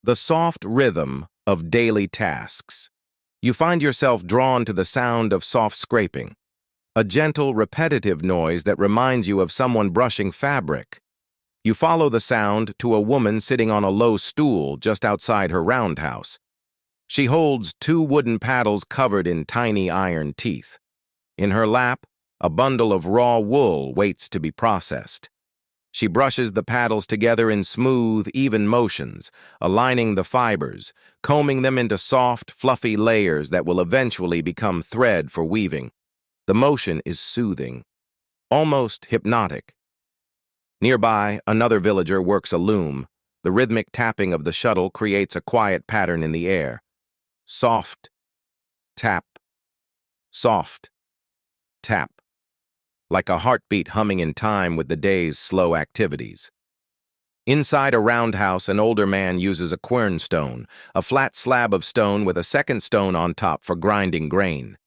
The soft rhythm of daily tasks. You find yourself drawn to the sound of soft scraping, a gentle, repetitive noise that reminds you of someone brushing fabric. You follow the sound to a woman sitting on a low stool just outside her roundhouse. She holds two wooden paddles covered in tiny iron teeth. In her lap, a bundle of raw wool waits to be processed. She brushes the paddles together in smooth, even motions, aligning the fibers, combing them into soft, fluffy layers that will eventually become thread for weaving. The motion is soothing, almost hypnotic. Nearby, another villager works a loom. The rhythmic tapping of the shuttle creates a quiet pattern in the air. Soft, tap, soft, tap, like a heartbeat humming in time with the day's slow activities. Inside a roundhouse, an older man uses a quernstone, a flat slab of stone with a second stone on top for grinding grain.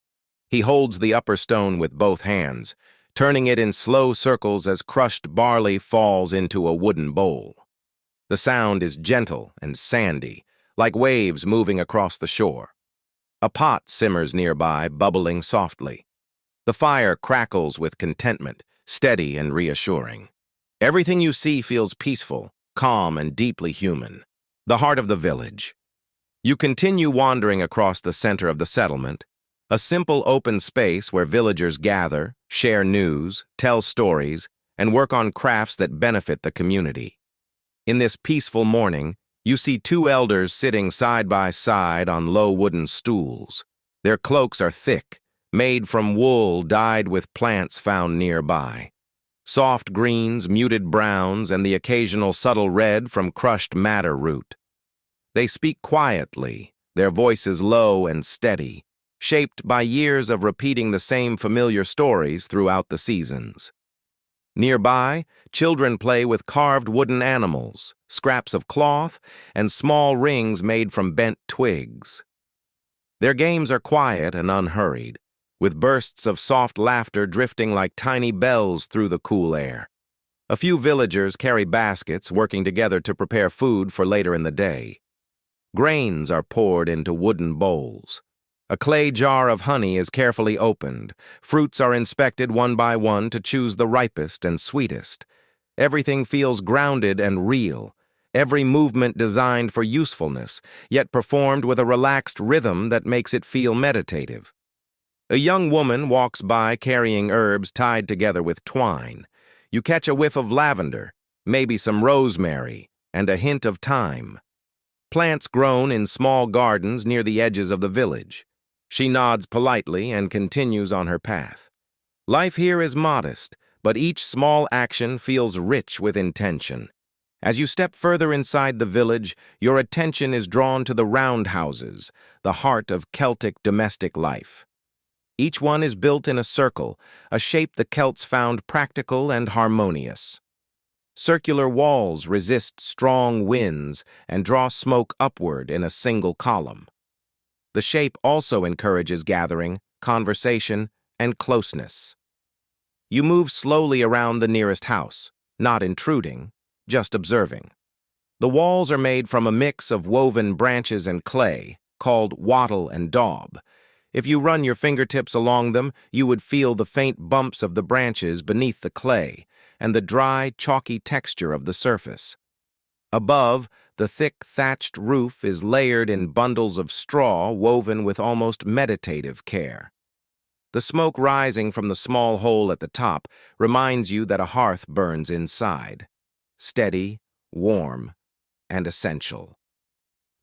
He holds the upper stone with both hands, turning it in slow circles as crushed barley falls into a wooden bowl. The sound is gentle and sandy, like waves moving across the shore. A pot simmers nearby, bubbling softly. The fire crackles with contentment, steady and reassuring. Everything you see feels peaceful, calm, and deeply human. The heart of the village. You continue wandering across the center of the settlement, a simple open space where villagers gather, share news, tell stories, and work on crafts that benefit the community. In this peaceful morning, you see two elders sitting side by side on low wooden stools. Their cloaks are thick, made from wool dyed with plants found nearby. Soft greens, muted browns, and the occasional subtle red from crushed madder root. They speak quietly, their voices low and steady, shaped by years of repeating the same familiar stories throughout the seasons. Nearby, children play with carved wooden animals, scraps of cloth, and small rings made from bent twigs. Their games are quiet and unhurried, with bursts of soft laughter drifting like tiny bells through the cool air. A few villagers carry baskets, working together to prepare food for later in the day. Grains are poured into wooden bowls. A clay jar of honey is carefully opened. Fruits are inspected one by one to choose the ripest and sweetest. Everything feels grounded and real, every movement designed for usefulness, yet performed with a relaxed rhythm that makes it feel meditative. A young woman walks by carrying herbs tied together with twine. You catch a whiff of lavender, maybe some rosemary, and a hint of thyme. Plants grown in small gardens near the edges of the village. She nods politely and continues on her path. Life here is modest, but each small action feels rich with intention. As you step further inside the village, your attention is drawn to the roundhouses, the heart of Celtic domestic life. Each one is built in a circle, a shape the Celts found practical and harmonious. Circular walls resist strong winds and draw smoke upward in a single column. The shape also encourages gathering, conversation, and closeness. You move slowly around the nearest house, not intruding, just observing. The walls are made from a mix of woven branches and clay, called wattle and daub. If you run your fingertips along them, you would feel the faint bumps of the branches beneath the clay and the dry, chalky texture of the surface. Above, the thick thatched roof is layered in bundles of straw woven with almost meditative care. The smoke rising from the small hole at the top reminds you that a hearth burns inside, steady, warm, and essential.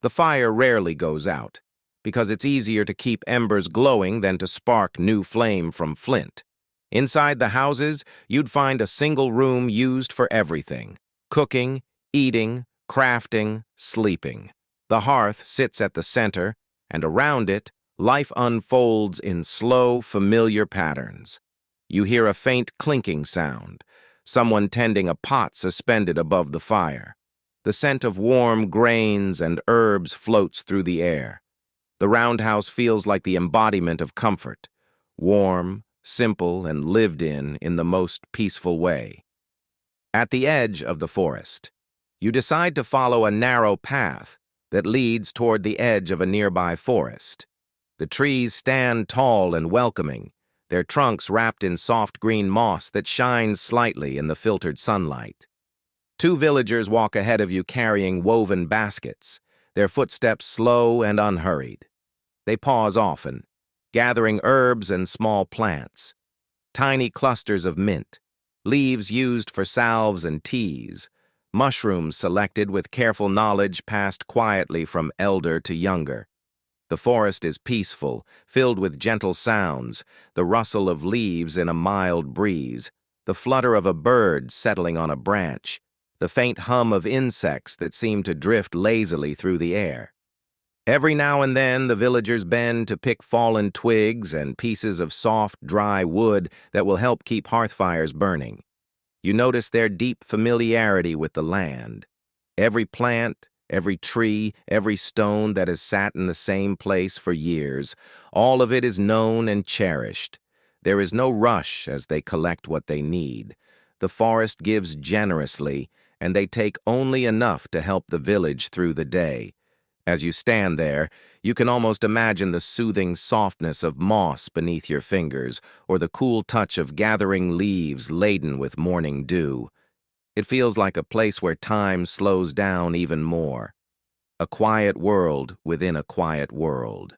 The fire rarely goes out, because it's easier to keep embers glowing than to spark new flame from flint. Inside the houses, you'd find a single room used for everything: cooking, eating, crafting, sleeping. The hearth sits at the center, and around it, life unfolds in slow, familiar patterns. You hear a faint clinking sound, someone tending a pot suspended above the fire. The scent of warm grains and herbs floats through the air. The roundhouse feels like the embodiment of comfort, warm, simple, and lived in the most peaceful way. At the edge of the forest, you decide to follow a narrow path that leads toward the edge of a nearby forest. The trees stand tall and welcoming, their trunks wrapped in soft green moss that shines slightly in the filtered sunlight. Two villagers walk ahead of you carrying woven baskets, their footsteps slow and unhurried. They pause often, gathering herbs and small plants, tiny clusters of mint, leaves used for salves and teas, mushrooms selected with careful knowledge passed quietly from elder to younger. The forest is peaceful, filled with gentle sounds, the rustle of leaves in a mild breeze, the flutter of a bird settling on a branch, the faint hum of insects that seem to drift lazily through the air. Every now and then, the villagers bend to pick fallen twigs and pieces of soft, dry wood that will help keep hearth fires burning. You notice their deep familiarity with the land. Every plant, every tree, every stone that has sat in the same place for years, all of it is known and cherished. There is no rush as they collect what they need. The forest gives generously, and they take only enough to help the village through the day. As you stand there, you can almost imagine the soothing softness of moss beneath your fingers, or the cool touch of gathering leaves laden with morning dew. It feels like a place where time slows down even more. A quiet world within a quiet world.